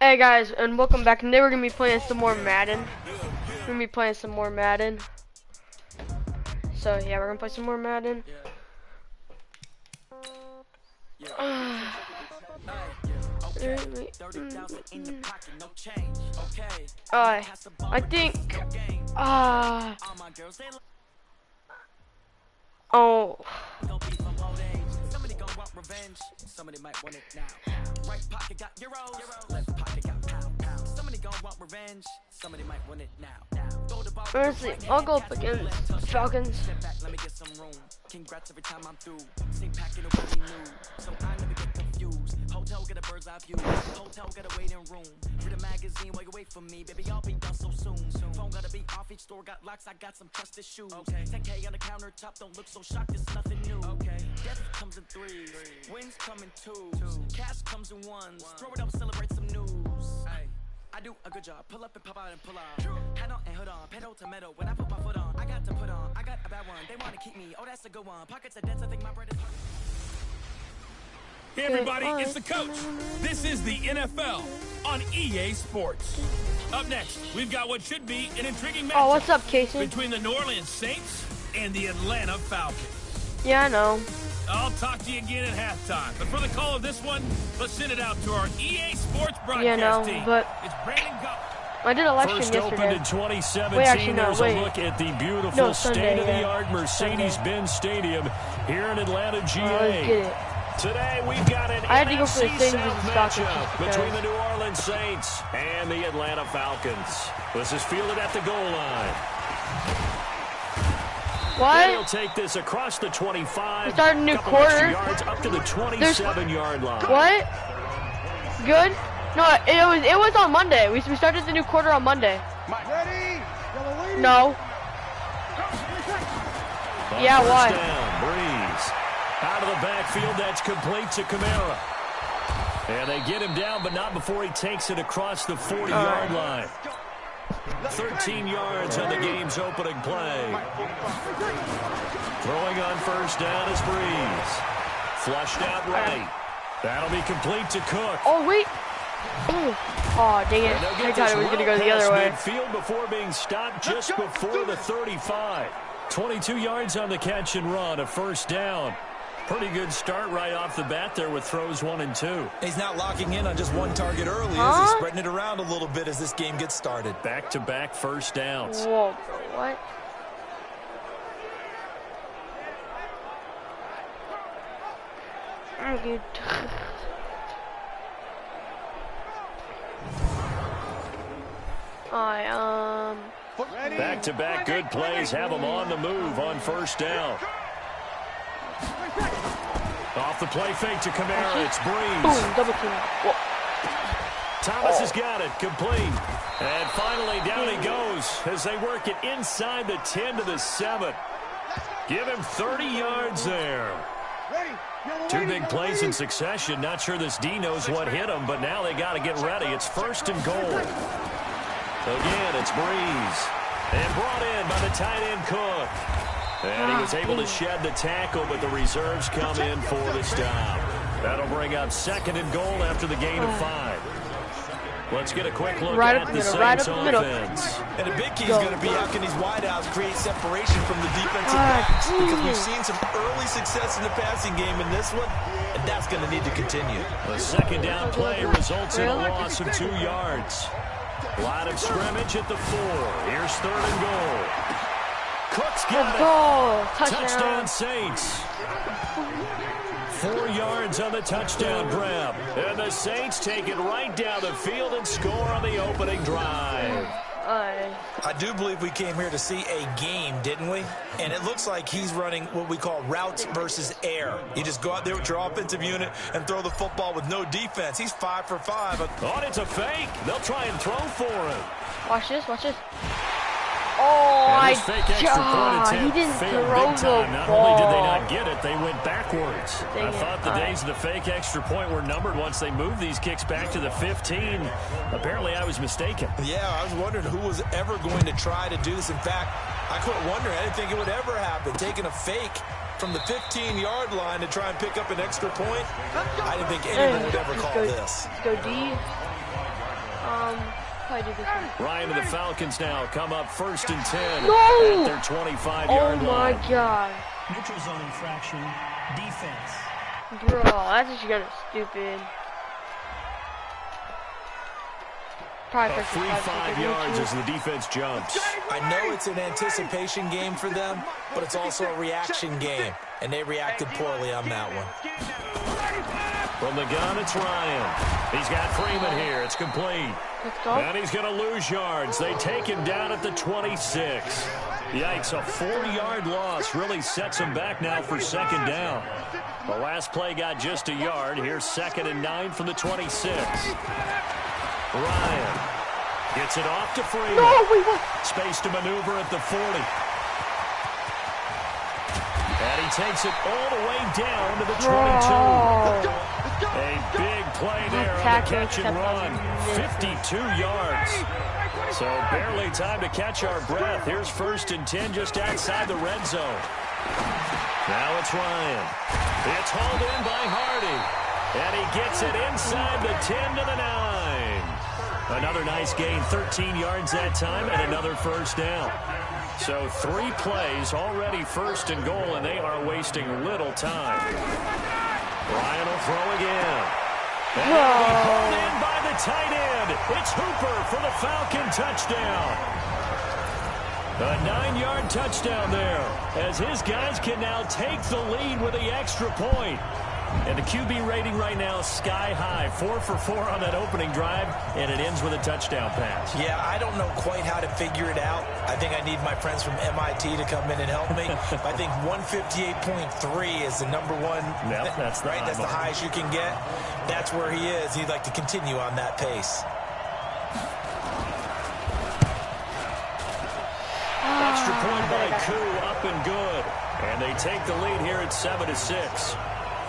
Hey guys, and welcome back. And today we're gonna be playing some more Madden. We're gonna be playing some more Madden. So yeah, we're gonna play some more Madden. I think. Oh. Somebody might want it now. Right pocket got euros, left pocket got pound. Somebody gon' want revenge. Somebody might want it now. Honestly, I'll go up against Falcons. Step back, let me get some room. Congrats every time I'm through. Same packet of what we knew, so I never get confused. Hotel get a bird's eye view. Hotel get a waiting room. Read a magazine while you wait for me, baby. I'll be done so soon. Phone gotta be off. Each store got locks. I got some trusted shoes. 10K on the countertop. Don't look so shocked. It's nothing new. Death comes in threes. Wins come in twos. Cash comes in ones. Throw it up, celebrate some news. I do a good job. Pull up and pop out and pull out. Head on and hood on. Pedal to metal. When I put my foot on, I got to put on. I got a bad one. They want to keep me. Oh, that's a good one. Pockets are dense. I think my bread is. Hey everybody, it's the coach. This is the NFL on EA Sports. Up next, we've got what should be an intriguing matchup. Oh, what's up, Casey? Between the New Orleans Saints and the Atlanta Falcons. Yeah, I know. I'll talk to you again at halftime. But for the call of this one, let's send it out to our EA Sports broadcast team. But it's Brandon Gupp. I did election First yesterday. opened in 2017. Wait, actually, no, There's wait. a look at the beautiful No, Sunday, state-of-the-art Mercedes-Benz Stadium here in Atlanta, GA. Let's get it. Today we've got an I had to go for the NFC Saints South and Falcons matchup just between the New Orleans Saints and the Atlanta Falcons. This is fielded at the goal line. What? He'll take this across the 25. We started a new couple extra quarter. yards up to the 27-yard line. What? Good? No, it was on Monday. We started the new quarter on Monday. Ready? No. On Yeah, first why? down, Breeze. Out of the backfield, that's complete to Kamara. And they get him down, but not before he takes it across the 40-yard line. 13 yards on the game's opening play. Throwing on first down is Breeze. Flushed out right. That'll be complete to Cook. Oh, wait. Oh, dang it. I thought it was going to go the other way. Midfield before being stopped just before the 35. 22 yards on the catch and run, a first down. Pretty good start right off the bat there with throws 1 and 2. He's not locking in on just one target early. He's spreading it around a little bit as this game gets started. Back-to-back first downs. Whoa, bro, what? I'm good. Back-to-back good plays have them on the move on first down. Off the play fake to Kamara, it's Breeze. Boom, double team. Whoa. Thomas has got it, complete. And finally down he goes as they work it inside the 10 to the 7. Give him 30 yards there. Two big plays in succession. Not sure this D knows what hit him, but now they got to get ready. It's first and goal. Again, it's Breeze. And brought in by the tight end Cook. And he was able to shed the tackle, but the reserves come in for the stop. That'll bring up second and goal after the gain of 5. Let's get a quick look at the Saints offense. And a big key is going to be how can these wideouts create separation from the defensive backs, because we've seen some early success in the passing game in this one, and that's going to need to continue. The second down play results in a loss of 2 yards. Line of scrimmage at the 4. Here's third and goal. Cook's got it. Touchdown Saints. 4 yards on the touchdown grab. And the Saints take it right down the field and score on the opening drive. I do believe we came here to see a game, didn't we? And it looks like he's running what we call routes versus air. You just go out there with your offensive unit and throw the football with no defense. He's 5 for 5. Oh, it's a fake. They'll try and throw for him. Watch this, watch this. Oh, he didn't throw the ball. Not only did they not get it, they went backwards. Dang I thought the it. days of the fake extra point were numbered once they moved these kicks back to the 15. Apparently, I was mistaken. Yeah, I was wondering who was ever going to try to do this. In fact, I quit wondering. I didn't think it would ever happen. Taking a fake from the 15-yard line to try and pick up an extra point. I didn't think anyone would ever call this. Let's go D. I do this one. Ryan and the Falcons now come up 1st and 10 No! at their 25-yard Oh line. my god. Neutral zone infraction, defense. Bro, that's just kind of stupid. Probably A first free and 5 yards as the defense jumps. I know it's an anticipation game for them, but it's also a reaction game, and they reacted poorly on that one. From the gun, it's Ryan. He's got Freeman here. It's complete. Let's go. And he's going to lose yards. They take him down at the 26. Yikes, a 4-yard loss really sets him back now for 2nd down. The last play got just a yard. Here's 2nd and 9 from the 26. Ryan gets it off to Freeman. No, wait, what? Space to maneuver at the 40. And he takes it all the way down to the 22. Bro. A big play there on the catch and run. 52 yards. So barely time to catch our breath. Here's 1st and 10 just outside the red zone. Now it's Ryan. It's hauled in by Hardy. And he gets it inside the 10 to the 9. Another nice gain, 13 yards that time, and another 1st down. So 3 plays, already 1st and goal, and they are wasting little time. Ryan will throw again. And it'll be pulled in by the tight end. It's Hooper for the Falcon touchdown. A 9-yard touchdown there, as his guys can now take the lead with the extra point. And the QB rating right now sky high, 4 for 4 on that opening drive, and it ends with a touchdown pass. Yeah, I don't know quite how to figure it out. I think I need my friends from MIT to come in and help me. I think 158.3 is the number one. Yep, that's the right. That's the highest you can get. That's where he is. He'd like to continue on that pace. Extra point by Koo, up and good. And they take the lead here at 7-6.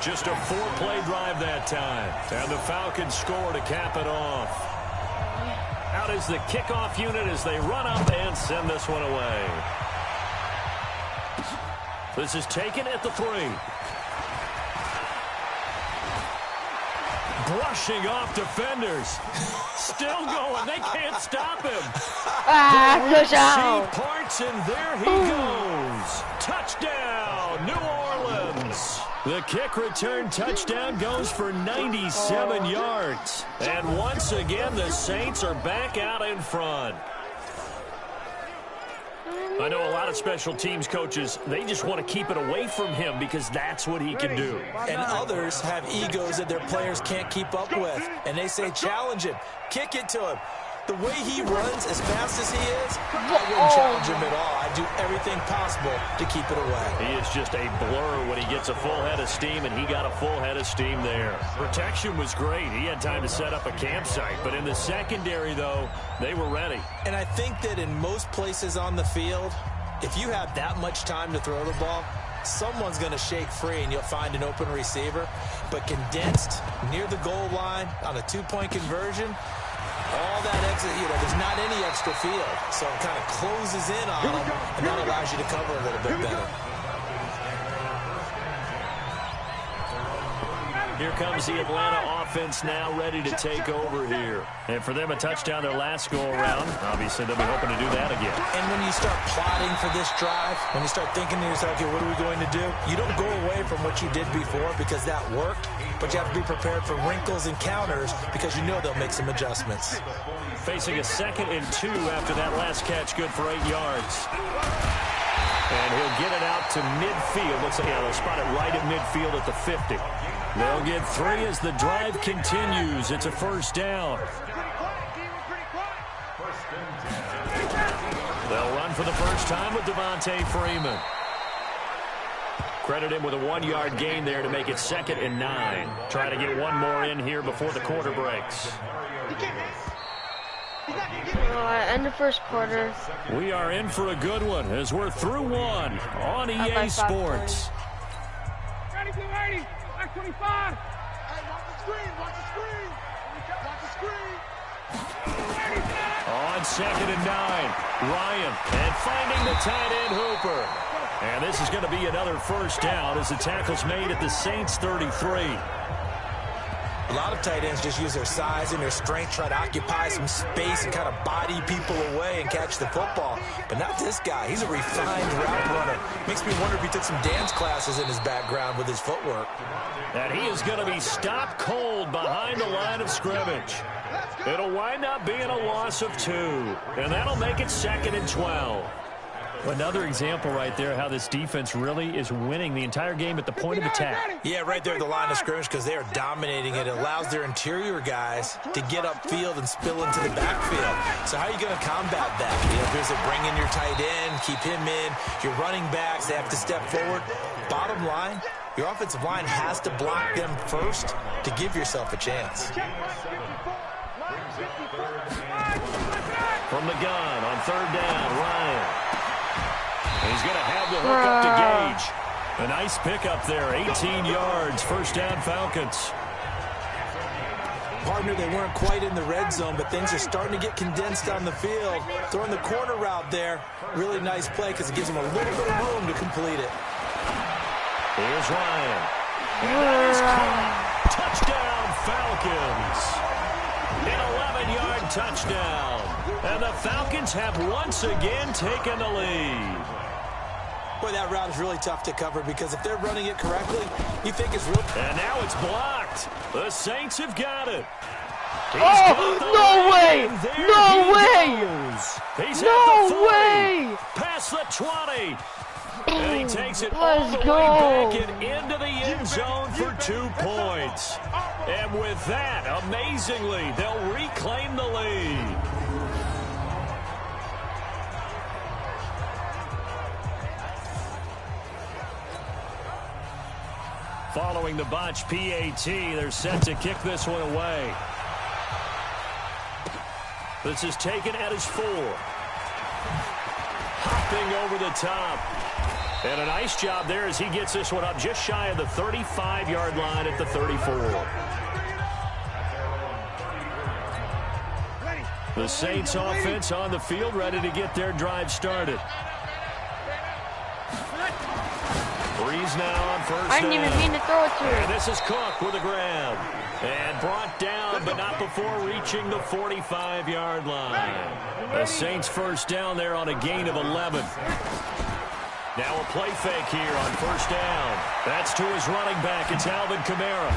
Just a 4-play drive that time. And the Falcons score to cap it off. Out is the kickoff unit as they run up and send this one away. This is taken at the 3. Brushing off defenders. Still going. They can't stop him. Good job. She parts, and there he goes. Touchdown, New Orleans. The kick return touchdown goes for 97 yards. And once again, the Saints are back out in front. I know a lot of special teams coaches, they just want to keep it away from him because that's what he can do. And others have egos that their players can't keep up with. And they say, challenge him, kick it to him. The way he runs as fast as he is, I wouldn't challenge him at all. I'd do everything possible to keep it away. He is just a blur when he gets a full head of steam, and he got a full head of steam there. Protection was great. He had time to set up a campsite. But in the secondary, though, they were ready. And I think that in most places on the field, if you have that much time to throw the ball, someone's going to shake free and you'll find an open receiver. But condensed near the goal line on a 2-point conversion, all that exit, there's not any extra field. So it kind of closes in on them, and that allows you to cover a little bit better. Here comes the Atlanta offense now ready to take over here. And for them, a touchdown their last go-around. Obviously, they'll be hoping to do that again. And when you start plotting for this drive, when you start thinking to yourself, okay, what are we going to do? You don't go away from what you did before because that worked, but you have to be prepared for wrinkles and counters because you know they'll make some adjustments. Facing a 2nd and 2 after that last catch, good for 8 yards. And he'll get it out to midfield. Looks like they'll spot it right at midfield at the 50. They'll get 3 as the drive continues. It's a 1st down. They'll run for the first time with Devontae Freeman. Credit him with a 1-yard gain there to make it 2nd and 9. Try to get one more in here before the quarter breaks. End of first quarter. We are in for a good one as we're through one on EA Sports. Ready, get ready. Back 25. Hey, watch the screen, watch the screen. Watch the screen. On 2nd and 9, Ryan, and finding the tight end Hooper. And this is going to be another 1st down as the tackle's made at the Saints 33. A lot of tight ends just use their size and their strength, try to occupy some space and kind of body people away and catch the football. But not this guy. He's a refined route runner. Makes me wonder if he took some dance classes in his background with his footwork. And he is going to be stopped cold behind the line of scrimmage. It'll wind up being a loss of 2, and that'll make it 2nd and 12. Another example right there how this defense really is winning the entire game at the point of attack. Yeah, right there at the line of scrimmage because they are dominating it. It allows their interior guys to get upfield and spill into the backfield. So how are you going to combat that? You know, there's a bring in your tight end, keep him in. Your running backs, they have to step forward. Bottom line, your offensive line has to block them first to give yourself a chance. From the gun on 3rd down, Ryan. He's going to have the hook up to Gage. A nice pickup there, 18 yards, 1st down Falcons. Partner, they weren't quite in the red zone, but things are starting to get condensed on the field. Throwing the corner route there, really nice play because it gives them a little bit of room to complete it. Here's Ryan. And that is caught. Touchdown, Falcons. An 11-yard touchdown. And the Falcons have once again taken the lead. Boy, that route is really tough to cover because if they're running it correctly, you think it's real. And now it's blocked. The Saints have got it. No way! No way! He's No at the 40, way! past the 20. And he takes it all Let's the way go. back and into the end zone for 2 points. And with that, amazingly, they'll reclaim the lead. Following the botch PAT, they're set to kick this one away. This is taken at his 4. Hopping over the top. And a nice job there as he gets this one up just shy of the 35-yard line at the 34. The Saints offense on the field ready to get their drive started. Breeze now on 1st down. I didn't even mean to throw it to him. And this is Cook with a grab. And brought down, but not before reaching the 45-yard line. The Saints 1st down there on a gain of 11. Now a play fake here on 1st down. That's to his running back. It's Alvin Kamara.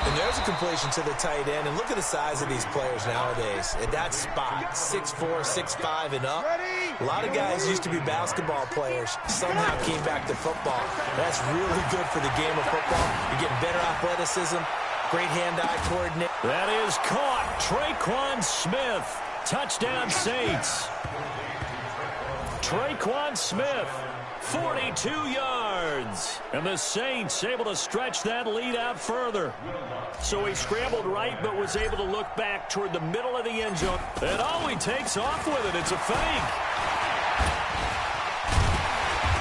And there's a completion to the tight end. And look at the size of these players nowadays. At that spot, 6'4", 6'5", and up. A lot of guys used to be basketball players. Somehow came back to football. That's really good for the game of football. You're getting better athleticism, great hand-eye coordination. That is caught. Traquan Smith. Touchdown Saints. Traquan Smith. 42 yards. And the Saints able to stretch that lead out further. So he scrambled right, but was able to look back toward the middle of the end zone. And he takes off with it. It's a fake.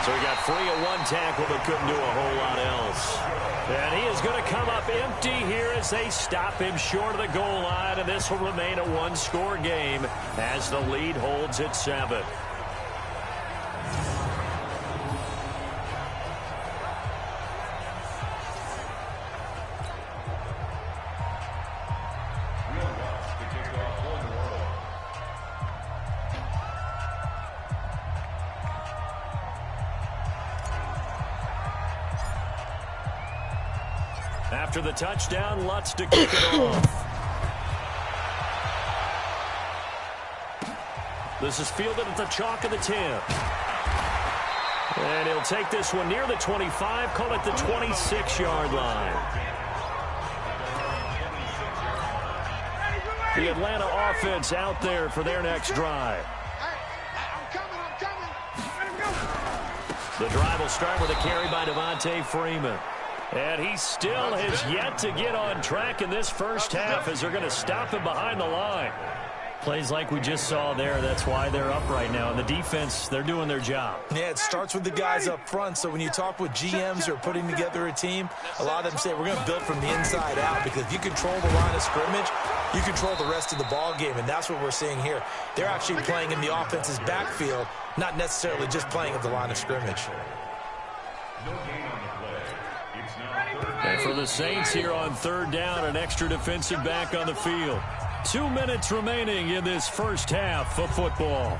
So he got free of one tackle, but couldn't do a whole lot else. And he is going to come up empty here as they stop him short of the goal line. And this will remain a one-score game as the lead holds at 7. After the touchdown, Lutz to kick it off. This is fielded at the chalk of the 10. And he'll take this one near the 25, call it the 26-yard line. The Atlanta offense out there for their next drive. The drive will start with a carry by Devontae Freeman. And he still has yet to get on track in this first half as they're going to stop him behind the line. Plays like we just saw there, that's why they're up right now. And the defense, they're doing their job. Yeah, it starts with the guys up front. So when you talk with GMs who are putting together a team, a lot of them say we're going to build from the inside out, because if you control the line of scrimmage, you control the rest of the ball game, and that's what we're seeing here. They're actually playing in the offense's backfield, not necessarily just playing at the line of scrimmage. No gain on the play. It's now And for the Saints here on third down, an extra defensive back on the field. 2 minutes remaining in this first half of football.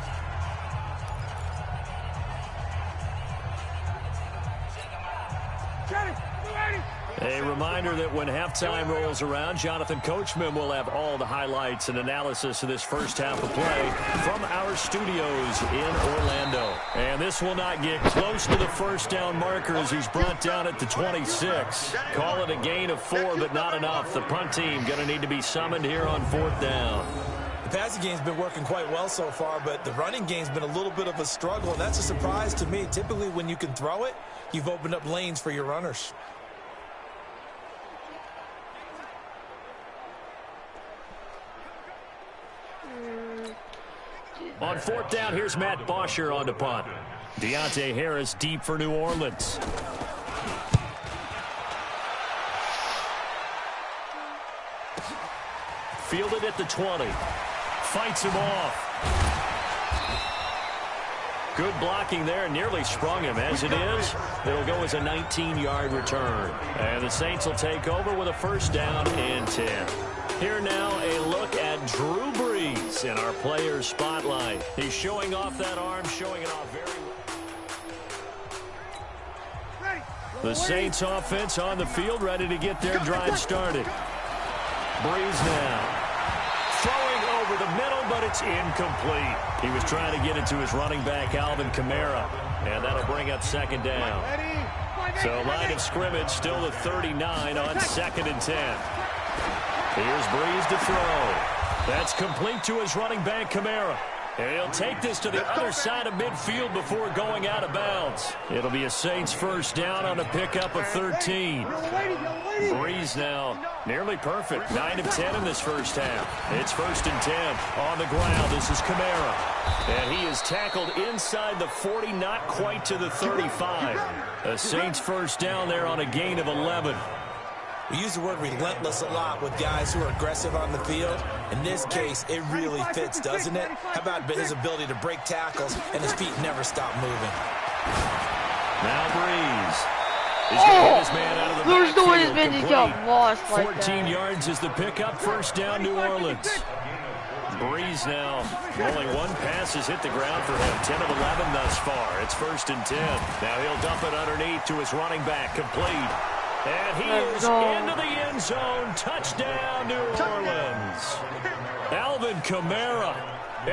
A reminder that when halftime rolls around, Jonathan Coachman will have all the highlights and analysis of this first half of play from our studios in Orlando. And this will not get close to the first down marker as he's brought down at the 26. Call it a gain of 4, but not enough. The punt team going to need to be summoned here on fourth down. The passing game's been working quite well so far, but the running game's been a little bit of a struggle, and that's a surprise to me. Typically, when you can throw it, you've opened up lanes for your runners. On fourth down, here's Matt Bosher on the punt. Deontay Harris deep for New Orleans. Fielded at the 20. Fights him off. Good blocking there. Nearly sprung him. As it is, it'll go as a 19-yard return. And the Saints will take over with a first down and 10. Here now, a look at Drew Brees in our player spotlight. He's showing off that arm, showing it off very well. The Saints offense on the field, ready to get their drive started. Brees now. Throwing over the middle, but it's incomplete. He was trying to get it to his running back, Alvin Kamara, and that'll bring up second down. So line of scrimmage still the 39 on 2nd and 10. Here's Brees to throw. That's complete to his running back, Kamara. And he'll take this to the other side of midfield before going out of bounds. It'll be a Saints first down on a pickup of 13. Brees now nearly perfect. 9 of 10 in this first half. It's 1st and 10 on the ground. This is Kamara. And he is tackled inside the 40, not quite to the 35. A Saints first down there on a gain of 11. We use the word relentless a lot with guys who are aggressive on the field. In this case, it really fits, doesn't it? How about his ability to break tackles and his feet never stop moving? Now Brees. He's going to get his man out of the There's no way this backfield man just complete. got lost like 14 that. yards is the pickup. First down, New Orleans. Brees now. Only one pass has hit the ground for him. 10 of 11 thus far. It's 1st and 10. Now he'll dump it underneath to his running back. Complete. And he is into the end zone. Touchdown, New Orleans. Alvin Kamara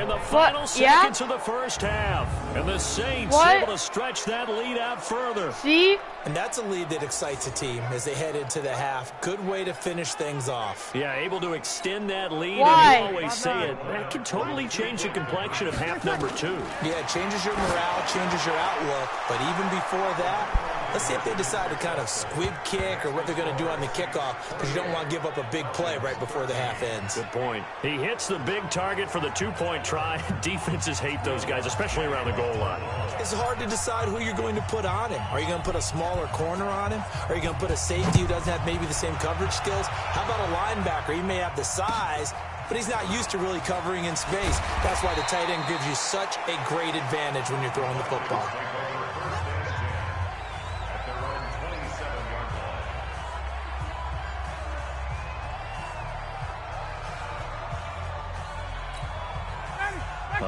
in the final seconds of the first half. And the Saints able to stretch that lead out further. See? And that's a lead that excites a team as they head into the half. Good way to finish things off. Yeah, able to extend that lead. Why? And you always say it. That can totally change the complexion of half number 2. Yeah, it changes your morale, changes your outlook. But even before that, let's see if they decide to kind of squib kick or what they're going to do on the kickoff, because you don't want to give up a big play right before the half ends. Good point. He hits the big target for the 2-point try. Defenses hate those guys, especially around the goal line. It's hard to decide who you're going to put on him. Are you going to put a smaller corner on him? Are you going to put a safety who doesn't have maybe the same coverage skills? How about a linebacker? He may have the size, but he's not used to really covering in space. That's why the tight end gives you such a great advantage when you're throwing the football.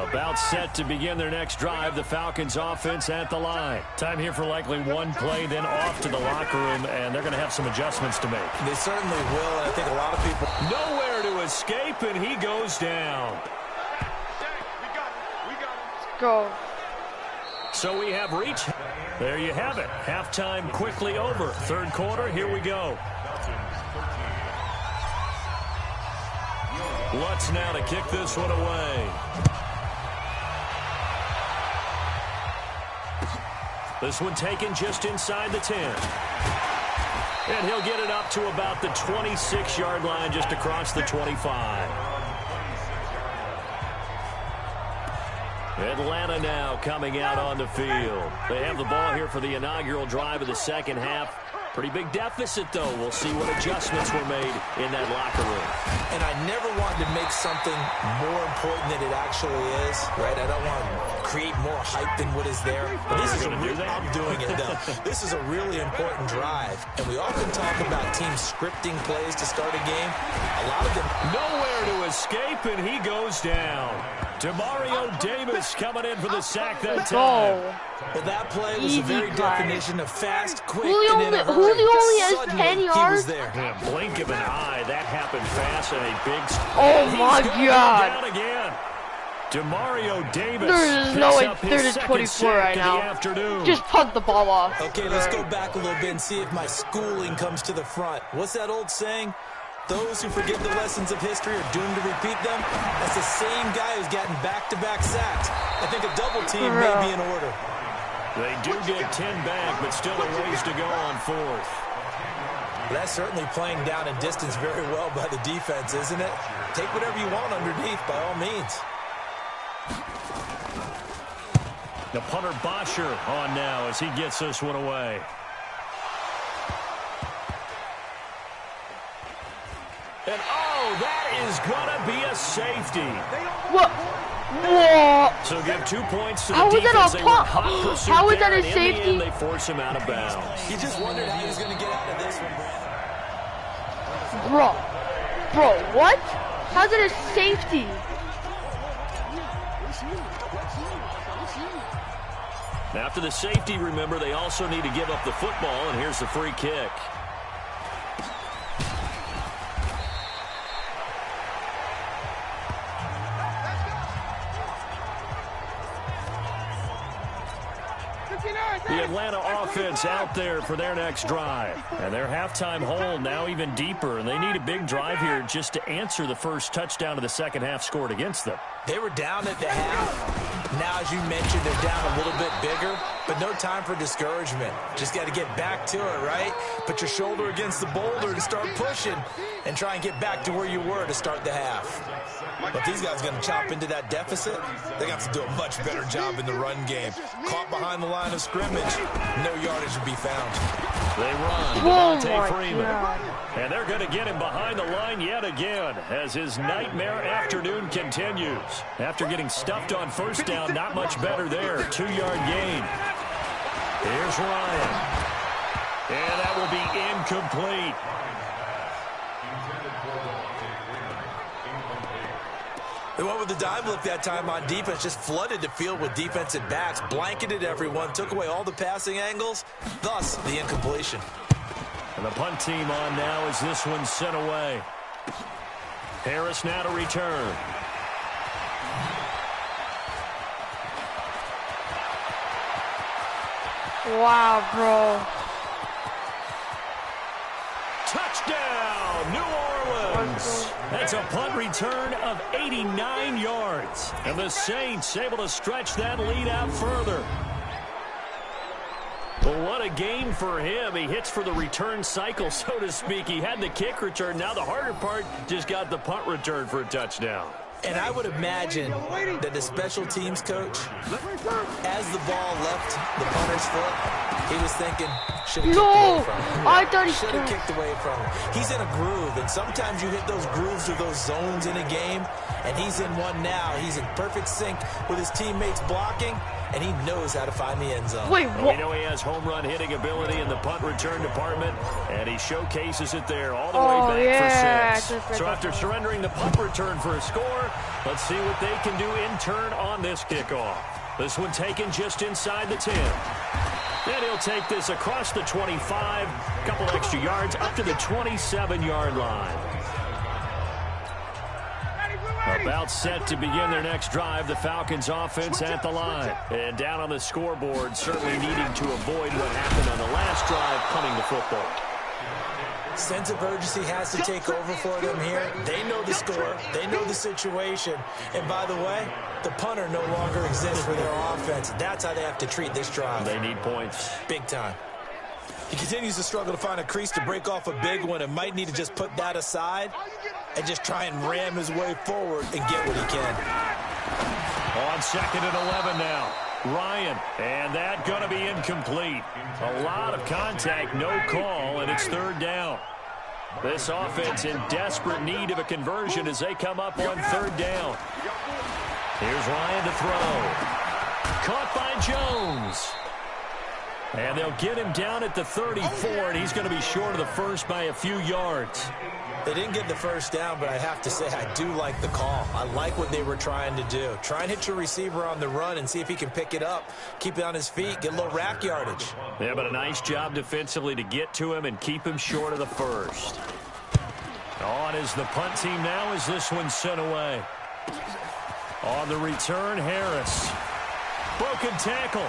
About set to begin their next drive, the Falcons offense at the line. Time here for likely one play, then off to the locker room, and they're going to have some adjustments to make. They certainly will, and I think a lot of people... Nowhere to escape, and he goes down. Go. So we have reached. There you have it. Halftime quickly over. Third quarter, here we go. Lutz now to kick this one away. This one taken just inside the 10. And he'll get it up to about the 26-yard line, just across the 25. Atlanta now coming out on the field. They have the ball here for the inaugural drive of the second half. Pretty big deficit, though. We'll see what adjustments were made in that locker room. And I never wanted to make something more important than it actually is, right? I don't want to create more hype than what is there. But this is I'm doing it, though. This is a really important drive. And we often talk about teams scripting plays to start a game. A lot of them... Nowhere to escape, and he goes down. Demario Davis coming in for the sack that time. Well, that play was the very definition of fast, quick, Julio and in a hurry. only has 10 yards. He was there. Yeah, blink of an eye. That happened fast and a big... Oh, my God. Down again. Demario Davis. There's no way they're just 24 right now. Just punt the ball off. Okay, let's go back a little bit and see if my schooling comes to the front. What's that old saying? Those who forget the lessons of history are doomed to repeat them. That's the same guy who's gotten back-to-back sacks. I think a double team may be in order. They do get 10 back, but still a ways to go on fourth. That's certainly playing down and distance very well by the defense, isn't it? Take whatever you want underneath, by all means. The punter Bosher on now as he gets this one away. And, oh, that is going to be a safety. What? Whoa. So give 2 points to the How was defense. that a punt? How was that a safety? End, they force him out of bounds. You just wondered how he was going to get out of this one, Bro, what? How's it a safety? After the safety, remember, they also need to give up the football, and here's the free kick. The Atlanta offense out there for their next drive. And their halftime hole now even deeper, and they need a big drive here just to answer the first touchdown of the second half scored against them. They were down at the half. Now, as you mentioned, they're down a little bit bigger, but no time for discouragement. Just got to get back to it, right? Put your shoulder against the boulder and start pushing and try and get back to where you were to start the half. But these guys are going to chop into that deficit. They got to do a much better job in the run game. Caught behind the line of scrimmage, no yardage to be found. They run. Devontae Freeman. And they're going to get him behind the line yet again as his nightmare afternoon continues. After getting stuffed on first down, not much better there. 2-yard gain. Here's Ryan. And that will be incomplete. They went with the dive look that time on defense, just flooded the field with defensive backs, blanketed everyone, took away all the passing angles, thus the incompletion. And the punt team on now as this one's sent away. Harris now to return. Wow, bro. Touchdown, New Orleans. That's a punt return of 89 yards. And the Saints able to stretch that lead out further. Well, what a game for him. He hits for the return cycle, so to speak. He had the kick return. Now the harder part, just got the punt return for a touchdown. And I would imagine that the special teams coach, as the ball left the punter's foot, he was thinking, should have kicked away from him. I thought he should have kicked away from him. He's in a groove, and sometimes you hit those grooves or those zones in a game, and he's in one now. He's in perfect sync with his teammates blocking, and he knows how to find the end zone. Wait, what? We know he has home run hitting ability in the punt return department, and he showcases it there all the way back for 6. So after surrendering the punt return for a score, let's see what they can do in turn on this kickoff. This one taken just inside the 10. And he'll take this across the 25, couple extra yards up to the 27-yard line. About set to begin their next drive, the Falcons offense at the line. And down on the scoreboard, certainly needing to avoid what happened on the last drive, punting the football. Sense of urgency has to take over for them here. They know the score. They know the situation. And by the way, the punter no longer exists for their offense. That's how they have to treat this drive. They need points. Big time. He continues to struggle to find a crease to break off a big one and might need to just put that aside and just try and ram his way forward and get what he can. On 2nd and 11 now. Ryan, and that going to be incomplete. A lot of contact, no call, and it's third down. This offense in desperate need of a conversion as they come up on third down. Here's Ryan to throw. Caught by Jones. And they'll get him down at the 34, and he's going to be short of the first by a few yards. They didn't get the first down, but I have to say I do like the call. I like what they were trying to do. Try and hit your receiver on the run and see if he can pick it up, keep it on his feet, get a little rack yardage. Yeah, but a nice job defensively to get to him and keep him short of the first. On is the punt team now as this one's sent away. On the return, Harris. Broken tackle.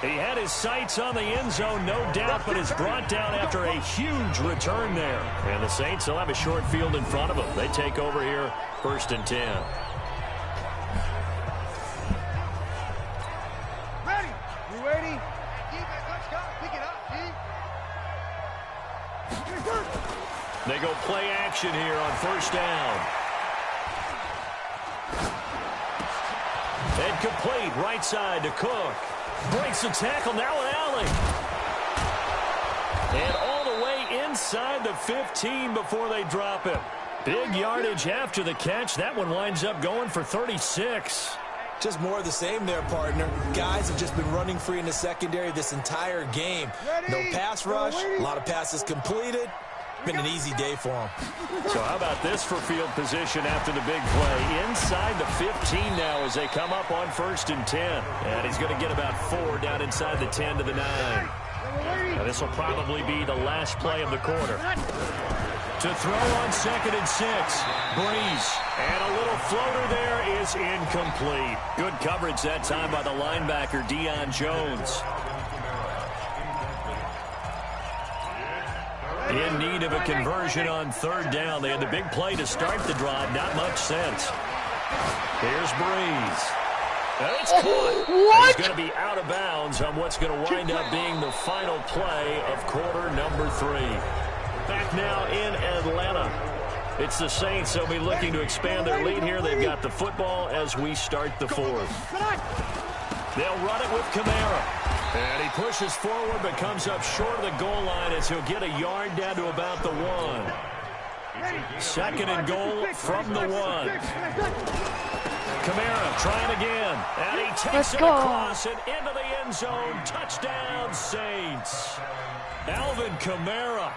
He had his sights on the end zone, no doubt, but is brought down after a huge return there. And the Saints will have a short field in front of them. They take over here, 1st and 10. Ready? You ready? Let's go. Pick it up, They go play action here on 1st down. And complete, right side to Cook. Breaks the tackle, now an alley. And all the way inside the 15 before they drop him. Big yardage after the catch. That one winds up going for 36. Just more of the same there, partner. Guys have just been running free in the secondary this entire game. No pass rush, a lot of passes completed. Been an easy day for him. So how about this for field position after the big play? Inside the 15 now as they come up on 1st and 10. And he's going to get about 4 down inside the 10 to the 9. Now this will probably be the last play of the quarter. To throw on 2nd and 6. Breeze. And a little floater there is incomplete. Good coverage that time by the linebacker, Deion Jones. In need of a conversion on 3rd down. They had the big play to start the drive. Not much sense. Here's Breeze. And it's caught. He's going to be out of bounds on what's going to wind up being the final play of quarter number 3. Back now in Atlanta. It's the Saints. They'll be looking to expand their lead here. They've got the football as we start the 4th. They'll run it with Kamara. And he pushes forward but comes up short of the goal line as he'll get a yard down to about the 1. 2nd and goal from the 1. Kamara trying again. And he takes it across and into the end zone. Touchdown, Saints. Alvin Kamara,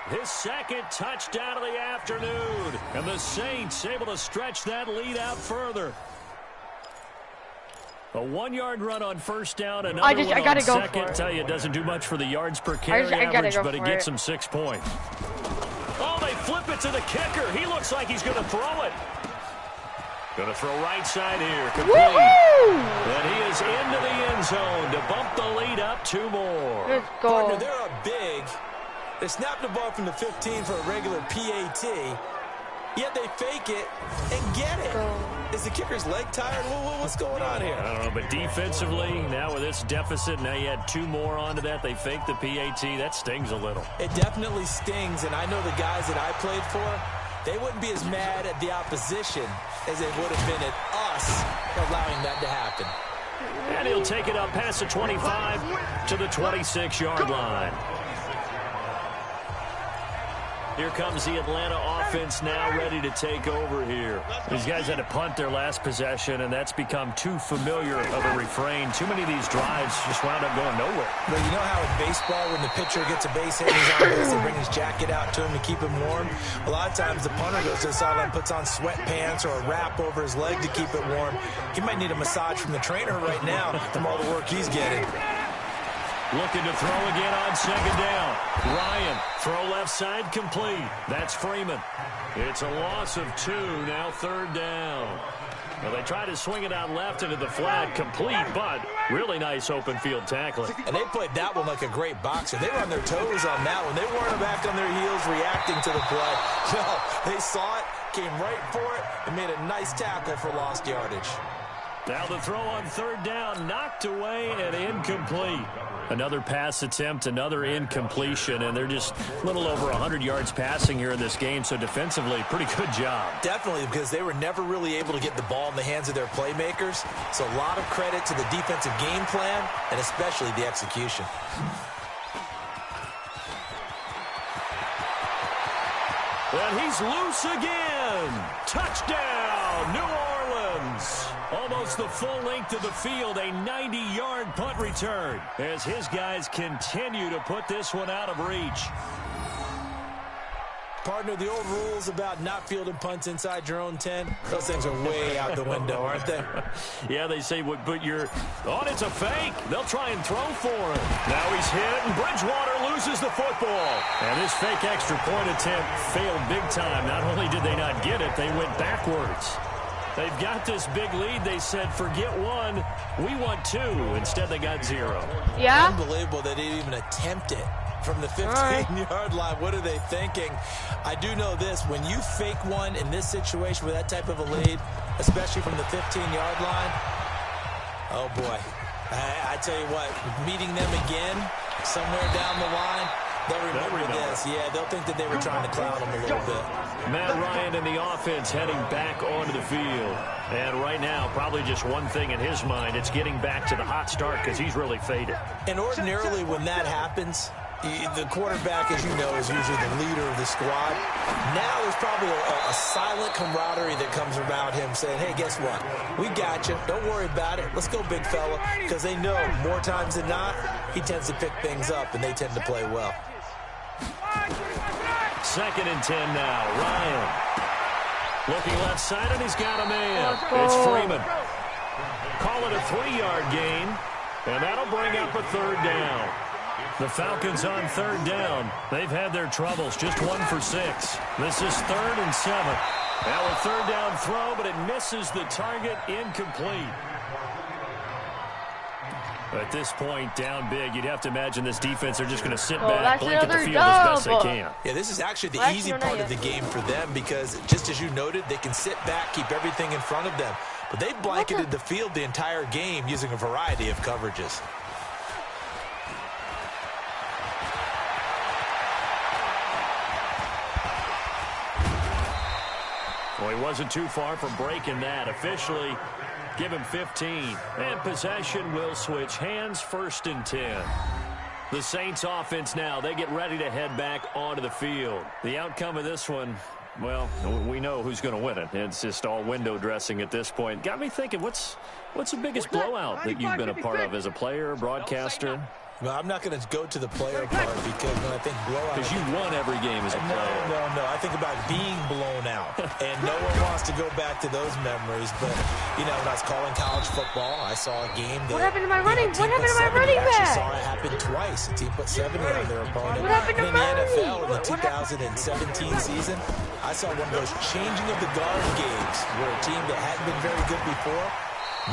his 2nd touchdown of the afternoon. And the Saints able to stretch that lead out further. A 1-yard run on 1st down, another one on 2nd. Tell you, it doesn't do much for the yards per carry average, but it gets him 6 points. Oh, they flip it to the kicker. He looks like he's going to throw it. Going to throw right side here. Complete. And he is into the end zone to bump the lead up 2 more. Let's go. Partner, they're up big. They snapped the ball from the 15 for a regular PAT. Yet they fake it and get it. Is the kicker's leg tired? What's going on here? I don't know, but defensively, now with this deficit, now you add 2 more onto that. They fake the PAT. That stings a little. It definitely stings, and I know the guys that I played for, they wouldn't be as mad at the opposition as they would have been at us allowing that to happen. And he'll take it up past the 25 to the 26-yard line. Here comes the Atlanta offense now ready to take over here. These guys had to punt their last possession, and that's become too familiar of a refrain. Too many of these drives just wound up going nowhere. But you know how in baseball, when the pitcher gets a base hit and he's on base, they bring his jacket out to him to keep him warm? A lot of times the punter goes to the sideline, puts on sweatpants or a wrap over his leg to keep it warm. He might need a massage from the trainer right now from all the work he's getting. Looking to throw again on 2nd down. Ryan, throw left side complete. That's Freeman. It's a loss of 2, now 3rd down. Well, they tried to swing it out left into the flat, complete, but really nice open field tackling. And they played that one like a great boxer. They were on their toes on that one. They weren't back on their heels reacting to the play. No, they saw it, came right for it, and made a nice tackle for lost yardage. Now the throw on third down, knocked away and incomplete. Another pass attempt, another incompletion, and they're just a little over 100 yards passing here in this game, so defensively, pretty good job. Definitely, because they were never really able to get the ball in the hands of their playmakers. So a lot of credit to the defensive game plan and especially the execution. And he's loose again. Touchdown, New Orleans. Almost the full length of the field, a 90-yard punt return as his guys continue to put this one out of reach. Partner, the old rules about not fielding punts inside your own 10, those things are way out the window, aren't they? Yeah, they say, but you're on. It's a fake. They'll try and throw for him. Now he's hit, and Bridgewater loses the football. And this fake extra point attempt failed big time. Not only did they not get it, they went backwards. They've got this big lead. They said, forget one, we want two. Instead, they got 0. Yeah? Unbelievable that they didn't even attempt it from the 15-yard line. What are they thinking? I do know this. When you fake one in this situation with that type of a lead, especially from the 15-yard line, oh, boy. I tell you what, meeting them again somewhere down the line, they'll remember this. Yeah, they'll think that they were trying to clown them a little bit. Matt Ryan and the offense heading back onto the field. And right now, probably just one thing in his mind, it's getting back to the hot start because he's really faded. And ordinarily when that happens, the quarterback, as you know, is usually the leader of the squad. Now there's probably a silent camaraderie that comes around him saying, hey, guess what? We got you. Don't worry about it. Let's go, big fella. Because they know more times than not, he tends to pick things up, and they tend to play well. 2nd and 10 now. Ryan looking left side, and he's got a man. It's Freeman. Call it a 3-yard gain, and that'll bring up a 3rd down. The Falcons on 3rd down. They've had their troubles, just 1 for 6. This is 3rd and 7. Now a 3rd down throw, but it misses the target, incomplete. At this point, down big, you'd have to imagine this defense, they're just going to sit back, blink at the field as best they can. Yeah, this is actually the easy part of the game for them because, just as you noted, they can sit back, keep everything in front of them. But they blanketed the field the entire game using a variety of coverages. Well, he wasn't too far from breaking that. Officially, give him 15. And possession will switch hands, 1st and 10. The Saints offense now, they get ready to head back onto the field. The outcome of this one, well, we know who's going to win it. It's just all window dressing at this point. Got me thinking, what's the biggest blowout that you've been a part of as a player, broadcaster? Well, I'm not going to go to the player part because when I think blowout... Because you won every game as a player. No. I think about being blown out. And no one wants to go back to those memories. But, you know, when I was calling college football, I saw a game that... What happened to my running? What happened to my running back? I back? saw it happen twice. A team put 70 on their opponent. What happened to and in the Murray? NFL in the 2017 season, I saw one of those changing of the guard games where a team that hadn't been very good before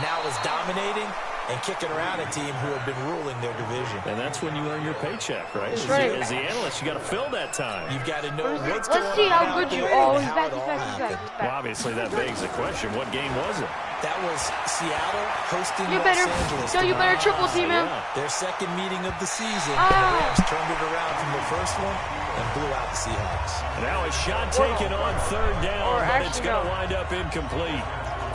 now is dominating and kicking around a team who have been ruling their division. And that's when you earn your paycheck, right? Right. As the analyst, you got to fill that time. You've got to know what's going on. Let's see how good you are. He's back. Well, obviously, that begs the question, what game was it? That was Seattle hosting You Los better, Angeles. no, you better triple team him. Their second meeting of the season. The Rams turned it around from the first one and blew out the Seahawks. Now a shot taken on 3rd down, but it's going to wind up incomplete.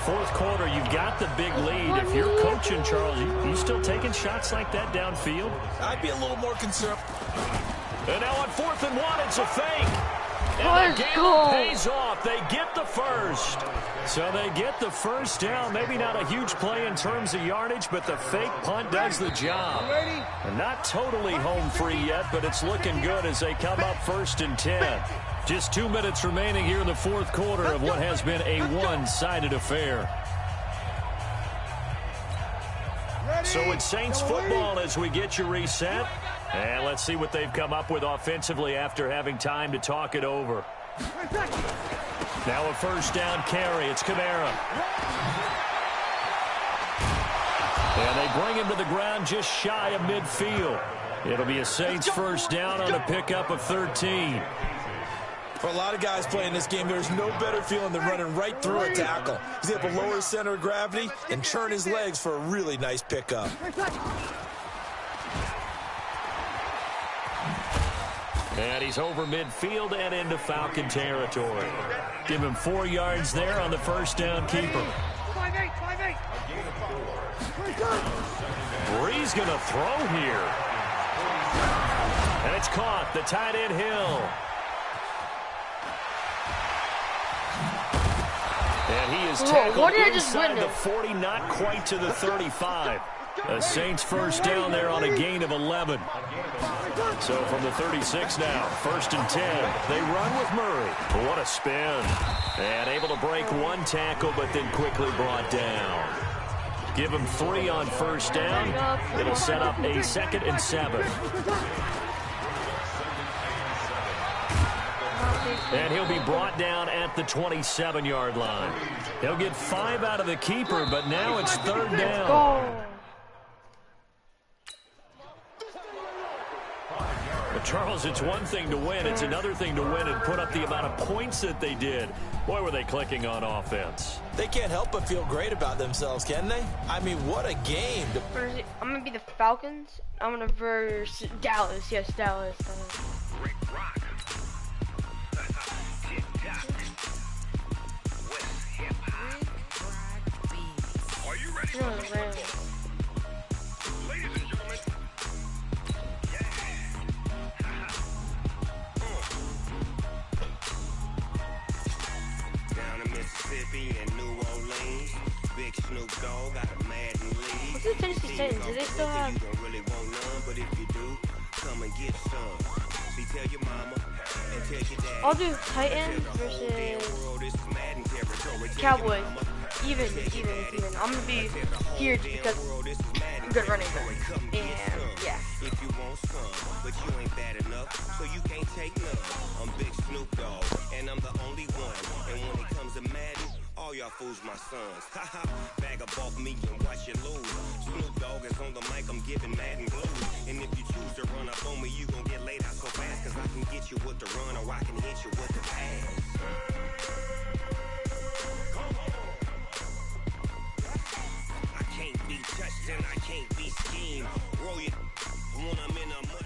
4th quarter, you've got the big lead. If you're coaching, Charles, you still taking shots like that downfield? I'd be a little more concerned. And now on 4th and 1, it's a fake. And Let's the game go. pays off. They get the first. So they get the 1st down. Maybe not a huge play in terms of yardage, but the fake punt does the job. And not totally home free yet, but it's looking good as they come up 1st and 10. Just 2 minutes remaining here in the 4th quarter of what has been a one-sided affair. So it's Saints football as we get you reset. And let's see what they've come up with offensively after having time to talk it over. Now a 1st down carry. It's Kamara. And they bring him to the ground just shy of midfield. It'll be a Saints 1st down on a pickup of 13. For a lot of guys playing this game, there's no better feeling than running right through a tackle. He's able to lower his center of gravity and turn his legs for a really nice pickup. And he's over midfield and into Falcon territory. Give him 4 yards there on the first down keeper. 5-8. Bree's going to throw here. And it's caught. The tight end Hill. And he is tackled inside the 40, not quite to the 35. The Saints first down there on a gain of 11. So from the 36 now, 1st and 10. They run with Murray. What a spin. And able to break one tackle, but then quickly brought down. Give him 3 on first down. It'll set up a 2nd and 7. And he'll be brought down at the 27-yard line. He'll get 5 out of the keeper, but now it's 3rd down. But Charles, it's one thing to win. It's another thing to win and put up the amount of points that they did. Boy, were they clicking on offense. They can't help but feel great about themselves, can they? I mean, what a game. I'm going to be the Falcons. I'm going to verse Dallas. Yes, Dallas. Rick Rock. Are you ready? Ladies and gentlemen. Down in Mississippi and New Orleans, Big Snoop Dogg got a Madden lead. What's the Tennessee Titans? Do they still have? You don't really want none, but if you do, come and get some. See, tell your mama and tell your dad. I'll do Titans versus Cowboys. Even. I'm gonna be huge because I'm good running back. And yeah. If you want some, but you ain't bad enough, so you can't take none. I'm Big Snoop Dogg, and I'm the only one. And when it comes to Madden, all y'all fools my sons. Haha, bag up off me and watch you lose. Snoop Dogg is on the mic, I'm giving Madden blues. And if you choose to run up on me, you gon' get laid out so fast, cause I can get you with the run or I can hit you with the pass. I can't be touched and I can't be schemed. Roll you when I'm in a mud.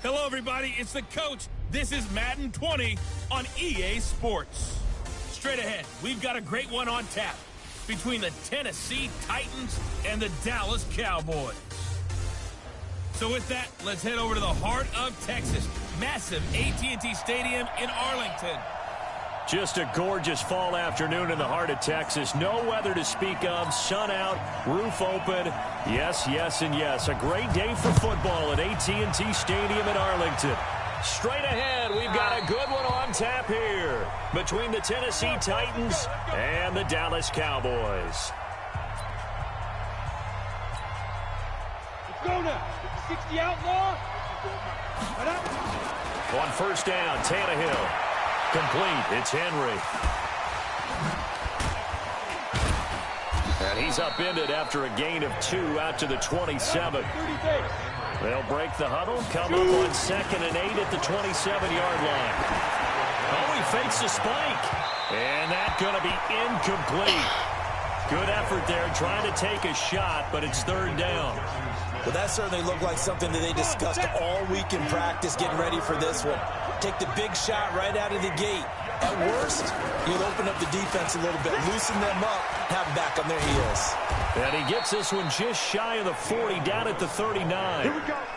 Hello, everybody. It's the coach. This is Madden 20 on EA Sports. Straight ahead, we've got a great one on tap between the Tennessee Titans and the Dallas Cowboys. So with that, let's head over to the heart of Texas. Massive AT&T Stadium in Arlington. Just a gorgeous fall afternoon in the heart of Texas. No weather to speak of. Sun out, roof open. Yes, yes, and yes. A great day for football at AT&T Stadium in Arlington. Straight ahead, we've got a good one on tap here between the Tennessee Titans and the Dallas Cowboys. Let's go now. 60 outlaw. On first down, Tannehill. Complete. It's Henry. And he's upended after a gain of 2 out to the 27. They'll break the huddle, come up on 2nd and 8 at the 27-yard line. Oh, he fakes a spike. And that's going to be incomplete. Good effort there, trying to take a shot, but it's 3rd down. Well, that certainly looked like something that they discussed all week in practice, getting ready for this one. Take the big shot right out of the gate. At worst, you'll open up the defense a little bit, loosen them up, have them back on their heels. And he gets this one just shy of the 40, down at the 39.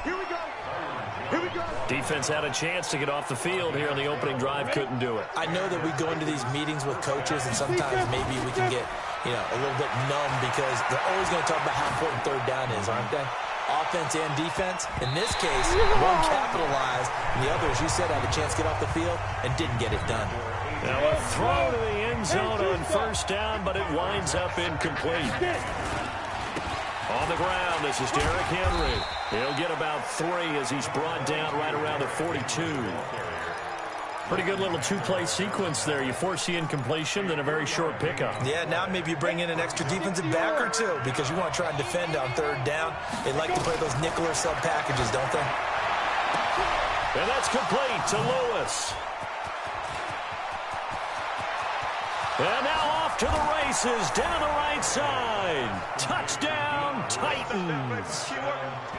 Here we go. Defense had a chance to get off the field here on the opening drive, couldn't do it. I know that we go into these meetings with coaches, and sometimes maybe we can get, a little bit numb because they're always going to talk about how important 3rd down is, aren't they? Offense and defense. In this case, one capitalized, and the others, you said, had a chance to get off the field and didn't get it done. Now a throw to the end zone on first down, but it winds up incomplete. On the ground, this is Derrick Henry. He'll get about 3 as he's brought down right around the 42. Pretty good little 2-play sequence there. You force the incompletion, then a very short pickup. Yeah, now maybe you bring in an extra defensive back or 2 because you want to try and defend on 3rd down. They like to play those nickel or sub packages, don't they? And that's complete to Lewis. And now off to the races down the right side. Touchdown, Titans.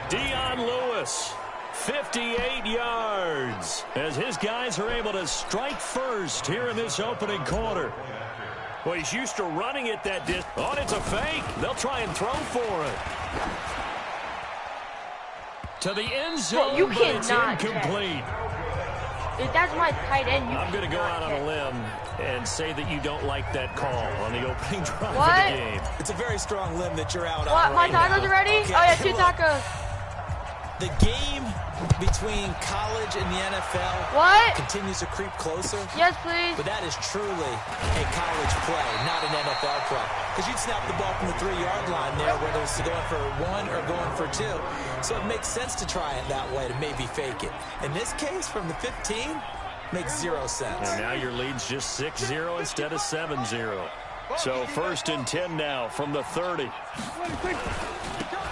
Dion Lewis, 58 yards, as his guys are able to strike first here in this opening quarter. Well, he's used to running it that distance. Oh, it's a fake. They'll try and throw for it. To the end zone, you but it's cannot incomplete. If that's my tight end, I'm going to go out on a limb and say that you don't like that call on the opening drive What? of the game. It's a very strong limb that you're out What? on My right tacos now. are ready? Okay, Oh, yeah, 2 look, tacos. The game between college and the NFL What? continues to creep closer. Yes, please. But that is truly a college play, not an NFL play. Because you'd snap the ball from the 3-yard line there, whether it's going for 1 or going for 2. So it makes sense to try it that way, to maybe fake it. In this case, from the 15, makes 0 sense. And now your lead's just 6-0 instead of 7-0. So 1st and 10 now from the 30.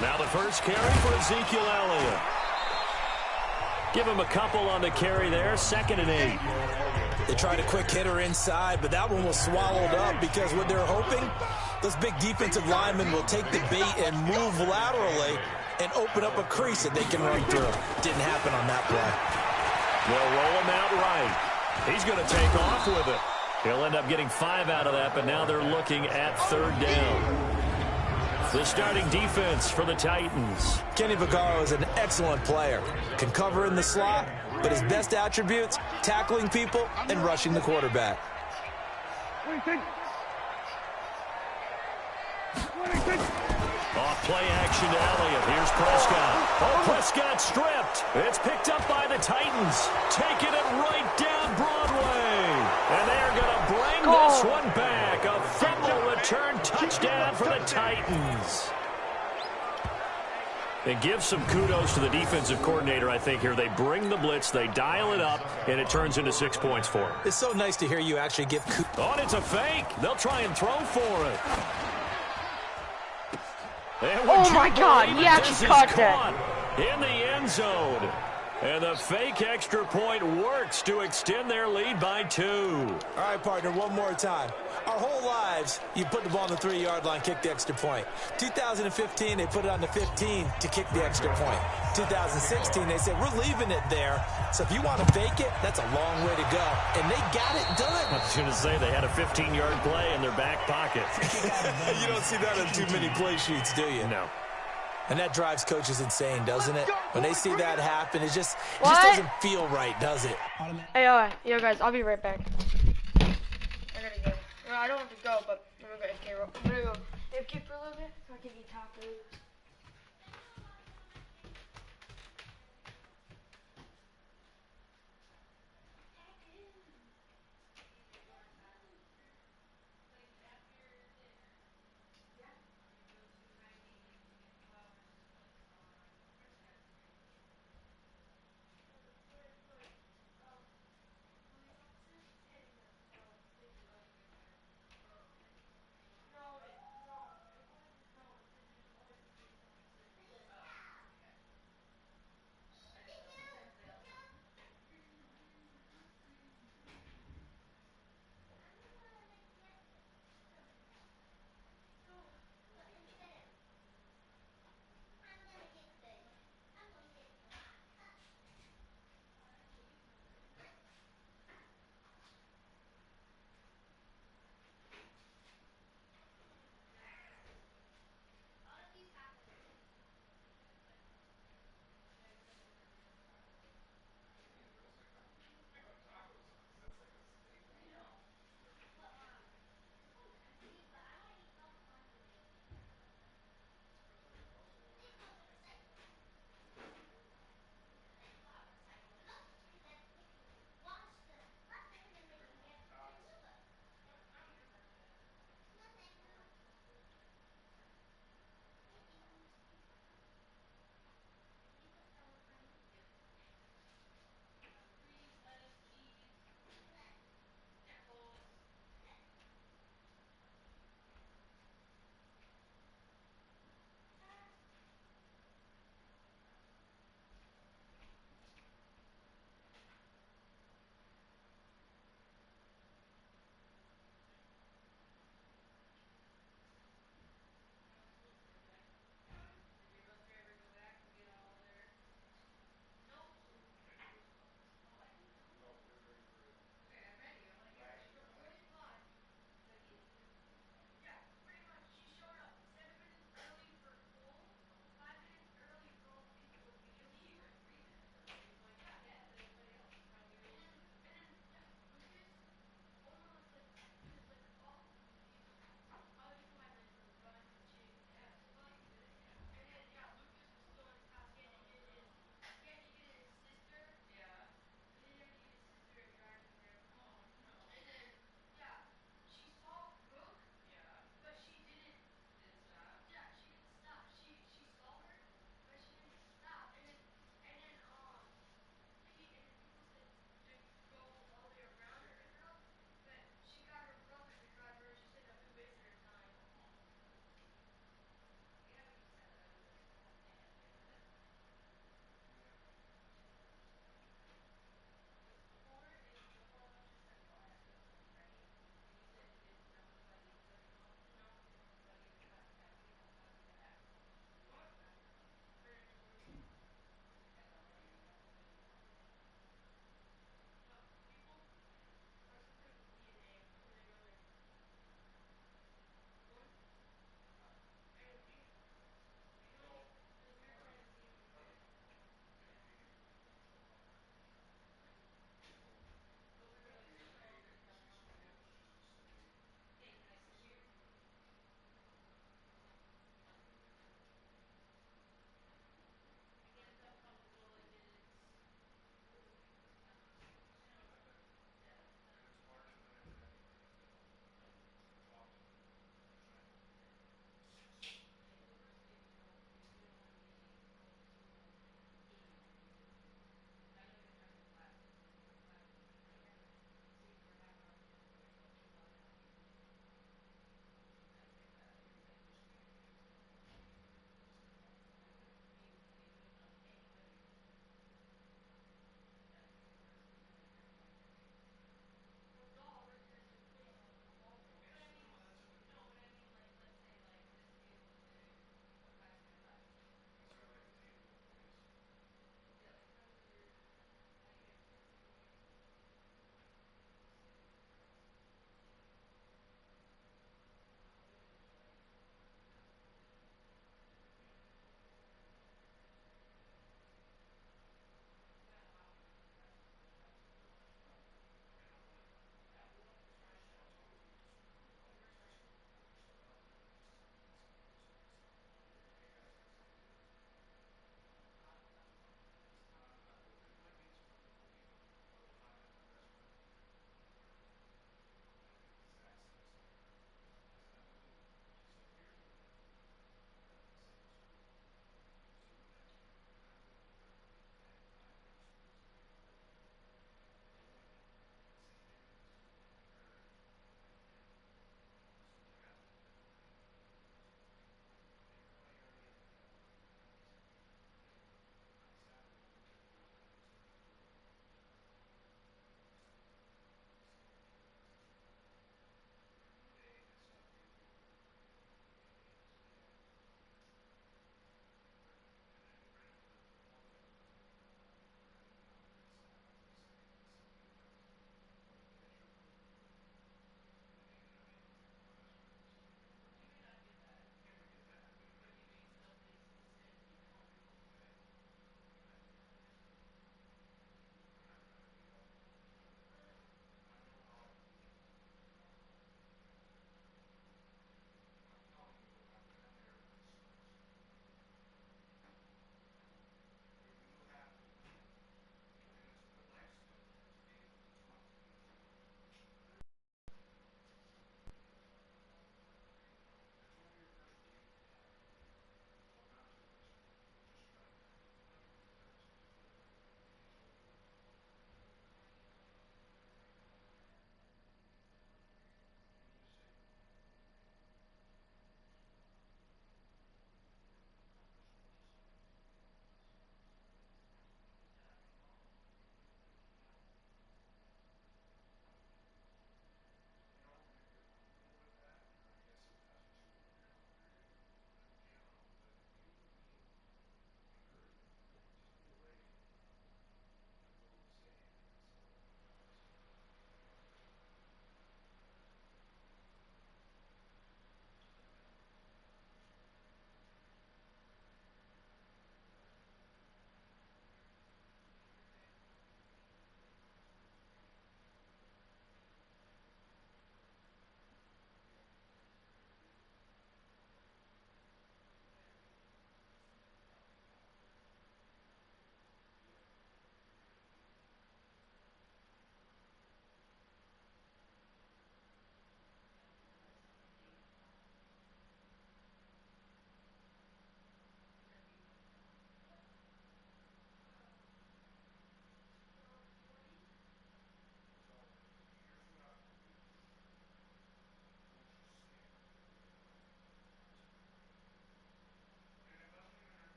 Now the first carry for Ezekiel Elliott. Give him a couple on the carry there. 2nd and 8. They tried a quick hitter inside, but that one was swallowed up because what they're hoping, those big defensive linemen will take the bait and move laterally and open up a crease that they can run through. Didn't happen on that play. They'll roll him out right. He's going to take off with it. He'll end up getting 5 out of that, but now they're looking at 3rd down. The starting defense for the Titans. Kenny Vaccaro is an excellent player. Can cover in the slot, but his best attributes, tackling people and rushing the quarterback. Off play action to Elliott. Here's Prescott. Oh, Prescott stripped. It's picked up by the Titans. Taking it right down Broadway. And they're going to bring this one back. A fumble return touchdown for the Titans. And give some kudos to the defensive coordinator, I think, here. They bring the blitz, they dial it up, and it turns into 6 points for them. It's so nice to hear you actually give kudos. Oh, and it's a fake. They'll try and throw for it. Oh, my God. He actually caught that. In the end zone. And the fake extra point works to extend their lead by 2. All right, partner, one more time. Our whole lives, you put the ball on the 3-yard line, kick the extra point. 2015, they put it on the 15 to kick the extra point. 2016, they said, we're leaving it there. So if you want to fake it, that's a long way to go. And they got it done. I was going to say they had a 15-yard play in their back pocket. You don't see that on too many play sheets, do you? No. And that drives coaches insane, doesn't it? When they see that happen, it just doesn't feel right, does it? Hey, yo, guys, I'll be right back. I gotta go. No, I don't have to go, but I'm gonna go AFK. I'm gonna go AFK for a little bit so I can eat tacos.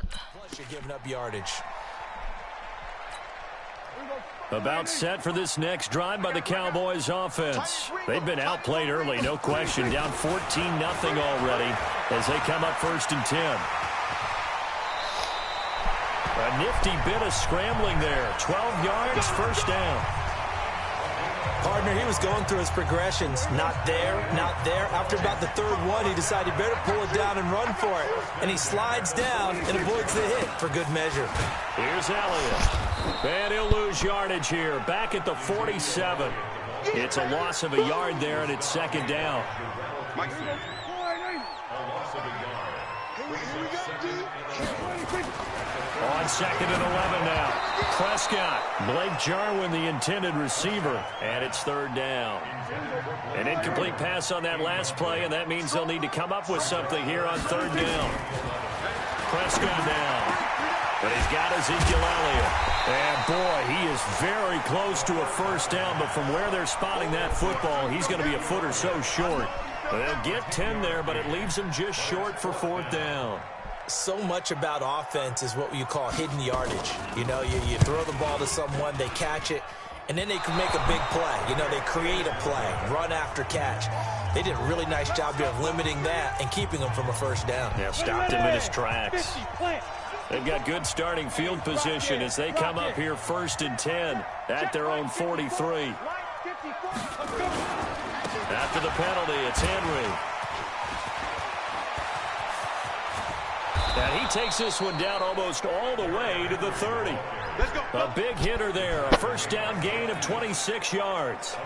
Plus, you're giving up yardage. About set for this next drive by the Cowboys offense. They've been outplayed early, no question. Down 14-0 already as they come up 1st and 10. A nifty bit of scrambling there. 12 yards, 1st down. Partner, he was going through his progressions. Not there, not there. After about the 3rd one, he decided he better pull it down and run for it. And he slides down and avoids the hit for good measure. Here's Elliott. And he'll lose yardage here. Back at the 47. It's a loss of a yard there, and it's 2nd down. On 2nd and 11 now. Prescott. Blake Jarwin, the intended receiver. And it's 3rd down. An incomplete pass on that last play, and that means they'll need to come up with something here on 3rd down. Prescott down. But he's got Ezekiel Elliott. And, boy, he is very close to a 1st down, but from where they're spotting that football, he's going to be a foot or so short. They'll get 10 there, but it leaves him just short for 4th down. So much about offense is what you call hidden yardage. You know, you throw the ball to someone, they catch it, and then they can make a big play. You know, they create a play, run after catch. They did a really nice job here of limiting that and keeping him from a 1st down. Yeah, stopped him in his tracks. They've got good starting field position as they come up here 1st and 10 at their own 43. After the penalty, it's Henry. And he takes this one down almost all the way to the 30. A big hitter there. A 1st down gain of 26 yards.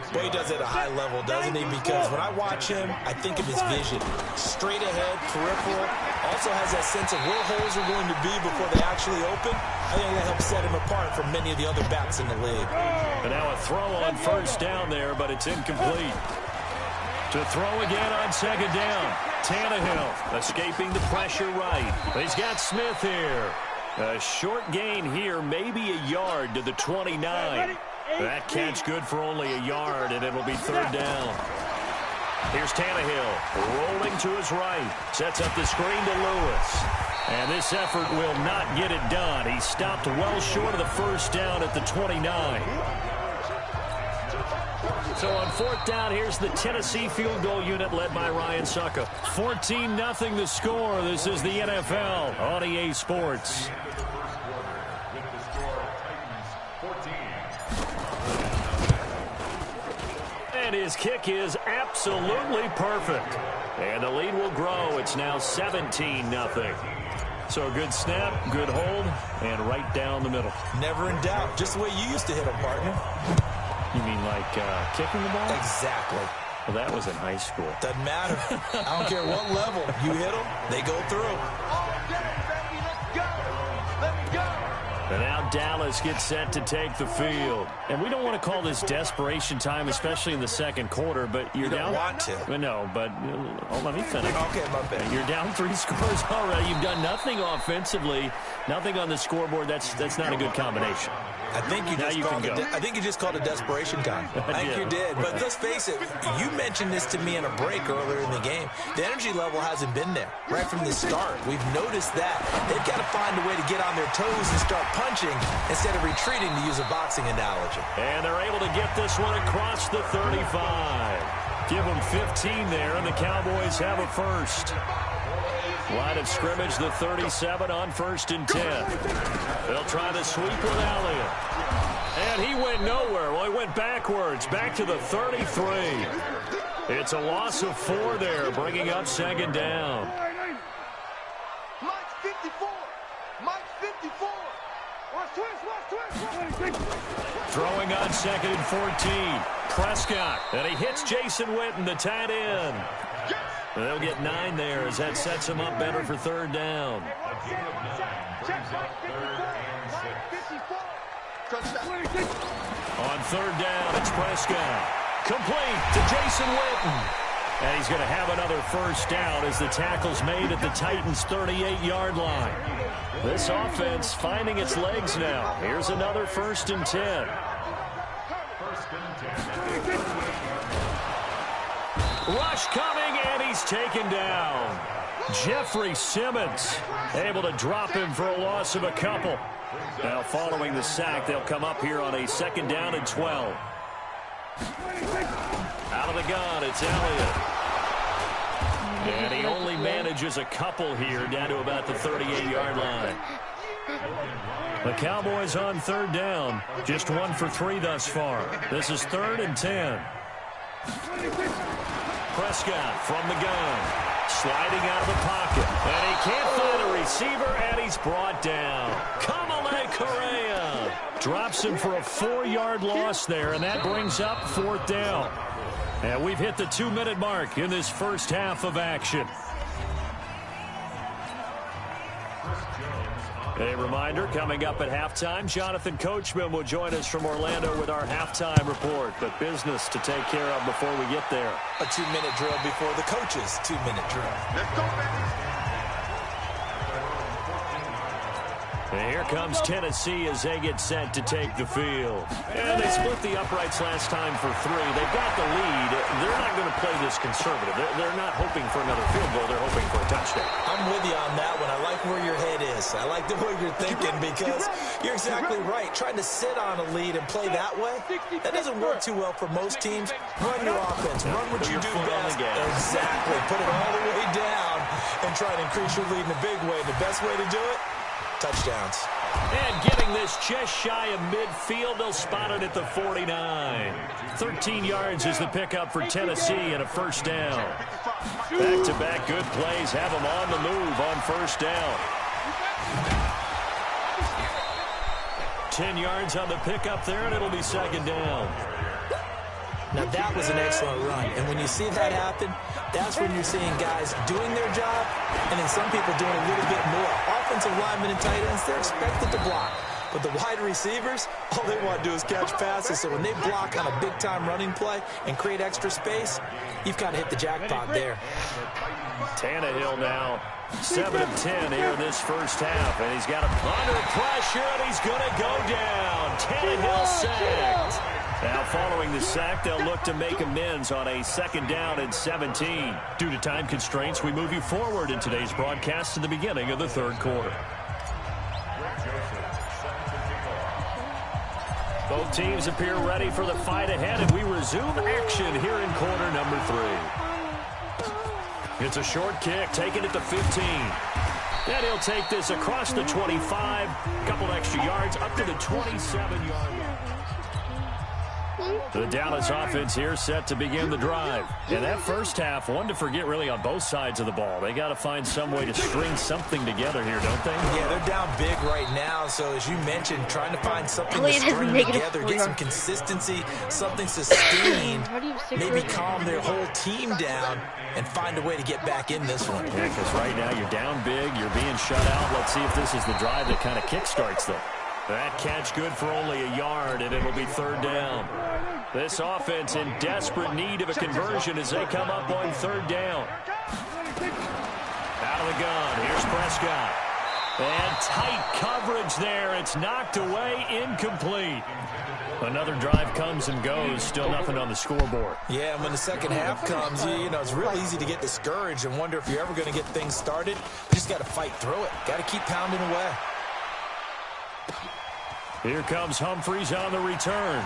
Well, he does it at a high level, doesn't he? Because when I watch him, I think of his vision. Straight ahead, peripheral. Also has that sense of where holes are going to be before they actually open. I think that helps set him apart from many of the other backs in the league. But now a throw on 1st down there, but it's incomplete. To throw again on 2nd down. Tannehill escaping the pressure right. He's got Smith here. A short gain here, maybe a yard to the 29. That catch good for only a yard, and it'll be 3rd down. Here's Tannehill rolling to his right. Sets up the screen to Lewis. And this effort will not get it done. He stopped well short of the 1st down at the 29. So on 4th down, here's the Tennessee field goal unit led by Ryan Sucka. 14-0 the score. This is the NFL on EA Sports. And his kick is absolutely perfect. And the lead will grow. It's now 17-0. So a good snap, good hold, and right down the middle. Never in doubt. Just the way you used to hit them, partner. You mean like kicking the ball? Exactly. Well, that was in high school. Doesn't matter. I don't care what level. You hit them, they go through. And now Dallas gets set to take the field. And we don't want to call this desperation time, especially in the 2nd quarter, but you're down. You don't want to. No, but let me finish. Okay, my bad. You're down 3 scores already. You've done nothing offensively, nothing on the scoreboard. That's not a good combination. I think you just called it desperation time. I think you did. But let's face it, you mentioned this to me in a break earlier in the game. The energy level hasn't been there right from the start. We've noticed that. They've got to find a way to get on their toes and start punching instead of retreating, to use a boxing analogy. And they're able to get this one across the 35. Give them 15 there, and the Cowboys have a 1st. Line of scrimmage, the 37 on 1st and 10. They'll try the sweep with Elliott. And he went nowhere. Well, he went backwards, back to the 33. It's a loss of 4 there, bringing up 2nd down. Mike 54. Mike 54. Watch twist. Throwing on 2nd and 14. Prescott. And he hits Jason Witten, the tight end. They'll get 9 there as that sets him up better for 3rd down. On 3rd down, it's Prescott. Complete to Jason Witten. And he's going to have another 1st down as the tackle's made at the Titans' 38-yard line. This offense finding its legs now. Here's another 1st and 10. Rush coming, and he's taken down. Jeffrey Simmons able to drop him for a loss of a couple. Now following the sack, they'll come up here on a 2nd down and 12. Out of the gun, it's Elliott. And he only manages a couple here down to about the 38-yard line. The Cowboys on 3rd down. Just 1 for 3 thus far. This is 3rd and 10. Prescott from the gun. Sliding out of the pocket. And he can't find a receiver, and he's brought down. Kamale Correa drops him for a 4-yard loss there, and that brings up 4th down. And we've hit the 2-minute mark in this first half of action. A reminder, coming up at halftime, Jonathan Coachman will join us from Orlando with our halftime report. But business to take care of before we get there. A 2-minute drill before the coach's 2-minute drill. Let's go, baby. And here comes Tennessee as they get set to take the field. And they split the uprights last time for 3. They've got the lead. They're not going to play this conservative. They're not hoping for another field goal. They're hoping for a touchdown. I'm with you on that one. I like where your head is. I like the way you're thinking because you're exactly right. Trying to sit on a lead and play that way, that doesn't work too well for most teams. Run your offense. Run what you do best. Exactly. Put it all the way down and try to increase your lead in a big way. The best way to do it, touchdowns. And getting this just shy of midfield, they'll spot it at the 49. 13 yards is the pickup for Tennessee and a 1st down. Back-to-back good plays have them on the move on 1st down. 10 yards on the pickup there, and it'll be 2nd down. Now that was an excellent run, and when you see that happen, that's when you're seeing guys doing their job, and then some people doing a little bit more. Offensive linemen and tight ends, they're expected to block. But the wide receivers, all they want to do is catch passes. So when they block on a big-time running play and create extra space, you've got to hit the jackpot there. Tannehill now 7 of 10 here in this first half, and he's got him under pressure, and he's going to go down. Tannehill sacked. Now following the sack, they'll look to make amends on a 2nd down and 17. Due to time constraints, we move you forward in today's broadcast to the beginning of the 3rd quarter. Both teams appear ready for the fight ahead, and we resume action here in quarter number 3. It's a short kick, taken at the 15. Then he'll take this across the 25, a couple extra yards, up to the 27-yard line. The Dallas offense here set to begin the drive. And that first half, one to forget really on both sides of the ball. They got to find some way to string something together here, don't they? Yeah, they're down big right now. So as you mentioned, trying to find something to string together, get some consistency, something sustained, maybe calm their whole team down and find a way to get back in this one. Yeah, because right now you're down big, you're being shut out. Let's see if this is the drive that kind of kickstarts them. That catch good for only a yard, and it'll be 3rd down. This offense in desperate need of a conversion as they come up on 3rd down. Out of the gun, here's Prescott. And tight coverage there. It's knocked away, incomplete. Another drive comes and goes, still nothing on the scoreboard. Yeah, and when the second half comes, you know, it's real easy to get discouraged and wonder if you're ever going to get things started. You just got to fight through it. Got to keep pounding away. Here comes Humphries on the return.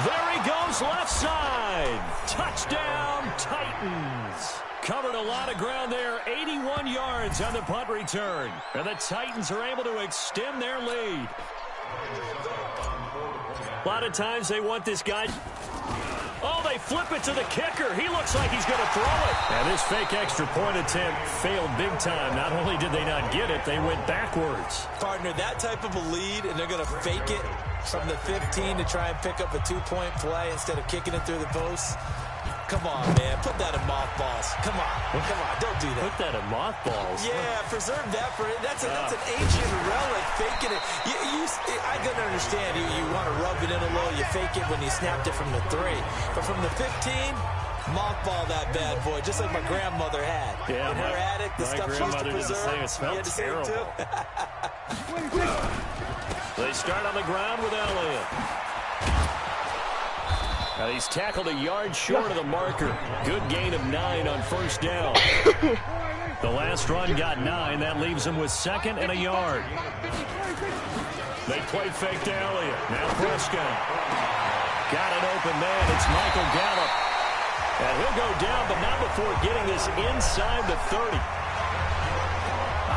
There he goes, left side. Touchdown, Titans. Covered a lot of ground there, 81 yards on the punt return. And the Titans are able to extend their lead. A lot of times they want this guy. Oh, they flip it to the kicker. He looks like he's going to throw it. And this fake extra point attempt failed big time. Not only did they not get it, they went backwards. Partner, that type of a lead, and they're going to fake it from the 15 to try and pick up a 2-point play instead of kicking it through the posts. Come on, man. Put that in mothballs. Come on. Come on. Don't do that. Put that in mothballs? Yeah, preserve that for it. That's an ancient relic, faking it. I can understand. You want to rub it in a little. You fake it when you snapped it from the 3. But from the 15, mothball that bad boy, just like my grandmother had. Yeah, in her attic, the stuff she used to preserve. It smelled terrible. They start on the ground with Elliott. He's tackled a yard short of the marker. Good gain of 9 on first down. The last run got 9. That leaves him with 2nd and a yard. They play fake to Elliott. Now Prescott. Got an open man. It's Michael Gallup. And he'll go down, but not before getting this inside the 30.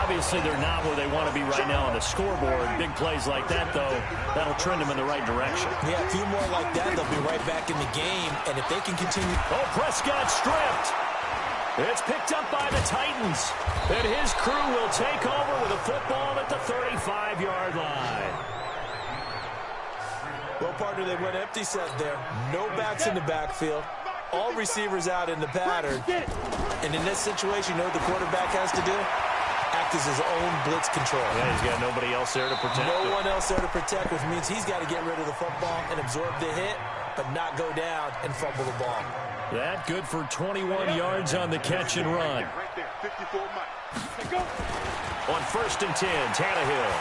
Obviously, they're not where they want to be right now on the scoreboard. Big plays like that, though, that'll trend them in the right direction. Yeah, a few more like that, they'll be right back in the game. And if they can continue... Oh, Prescott stripped. It's picked up by the Titans. And his crew will take over with a football at the 35-yard line. Well, partner, they went empty set there. No backs in the backfield. All receivers out in the pattern. And in this situation, you know what the quarterback has to do? Act as his own blitz control. Yeah, he's got nobody else there to protect No him. one else there to protect, which means he's got to get rid of the football and absorb the hit, but not go down and fumble the ball. That good for 21 yards on the catch and run. On 1st and 10, Tannehill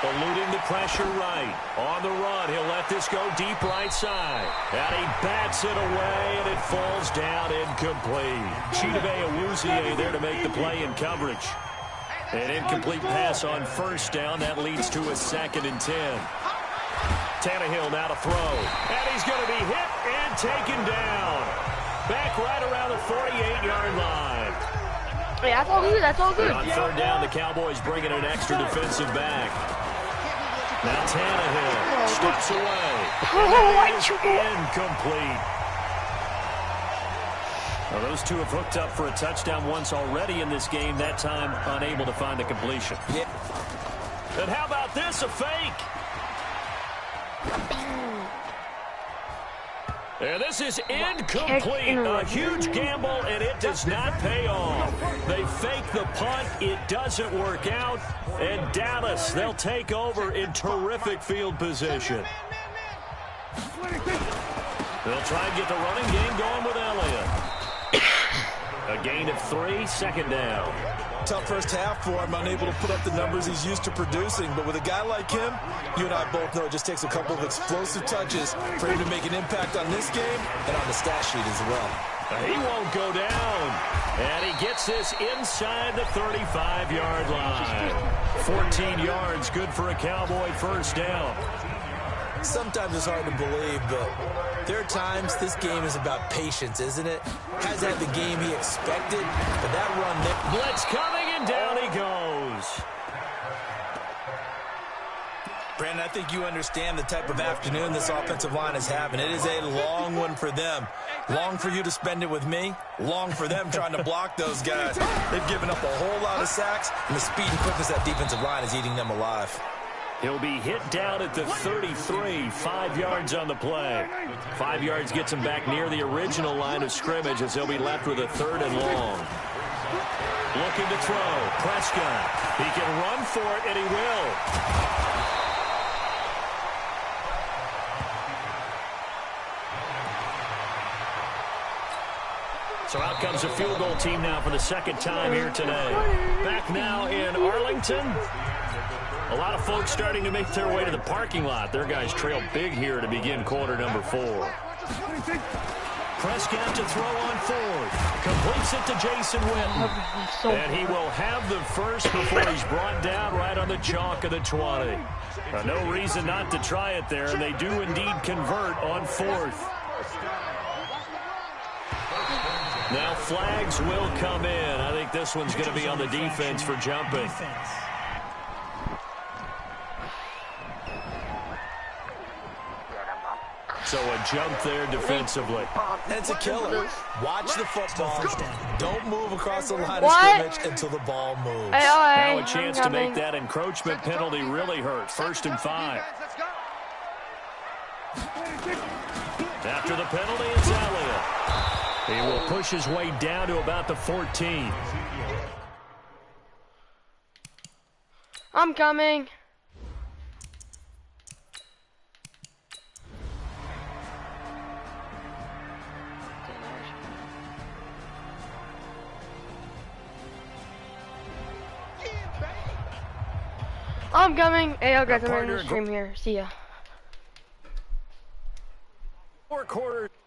eluding the pressure right. On the run, he'll let this go deep right side. And he bats it away, and it falls down incomplete. Chidobe Awuzie there to make the play in coverage. An incomplete pass on first down. That leads to a 2nd and 10. Tannehill now to throw. And he's going to be hit and taken down. Back right around the 48-yard line. Yeah, that's all good. That's all good. And on 3rd down, the Cowboys bring in an extra defensive back. Now Tannehill steps away. Incomplete. Well, those two have hooked up for a touchdown once already in this game, that time unable to find a completion. Yeah. And how about this, a fake? And this is incomplete. A huge gamble, and it does not pay off. They fake the punt. It doesn't work out. And Dallas, they'll take over in terrific field position. They'll try and get the running game going with Elliott. A gain of 3, 2nd down. Tough first half for him, unable to put up the numbers he's used to producing. But with a guy like him, you and I both know it just takes a couple of explosive touches for him to make an impact on this game and on the stat sheet as well. He won't go down. And he gets this inside the 35-yard line. 14 yards, good for a Cowboy first down. Sometimes it's hard to believe, but there are times this game is about patience, isn't it? Has had the game he expected, but that run there... Blitz coming, and down he goes. Brandon, I think you understand the type of afternoon this offensive line is having. It is a long one for them. Long for you to spend it with me. Long for them trying to block those guys. They've given up a whole lot of sacks, and the speed and quickness of that defensive line is eating them alive. He'll be hit down at the 33, 5 yards on the play. 5 yards gets him back near the original line of scrimmage as he'll be left with a 3rd and long. Looking to throw. Prescott. He can run for it, and he will. So out comes a field goal team now for the 2nd time here today. Back now in Arlington. A lot of folks starting to make their way to the parking lot. Their guys trail big here to begin quarter number 4. Prescott to throw on 4th. Completes it to Jason Witten. And he will have the first before he's brought down right on the chalk of the 20. No reason not to try it there, and they do indeed convert on 4th. Now flags will come in. I think this one's going to be on the defense for jumping. So a jump there defensively. And it's a killer. Watch the football. Don't move across the line of scrimmage until the ball moves. Now a chance to make that encroachment penalty really hurt. 1st and 5. After the penalty, it's Elliott. He will push his way down to about the 14. I'm coming. I'm coming. Hey, guys, I'm in the stream here. See ya. 4 quarters.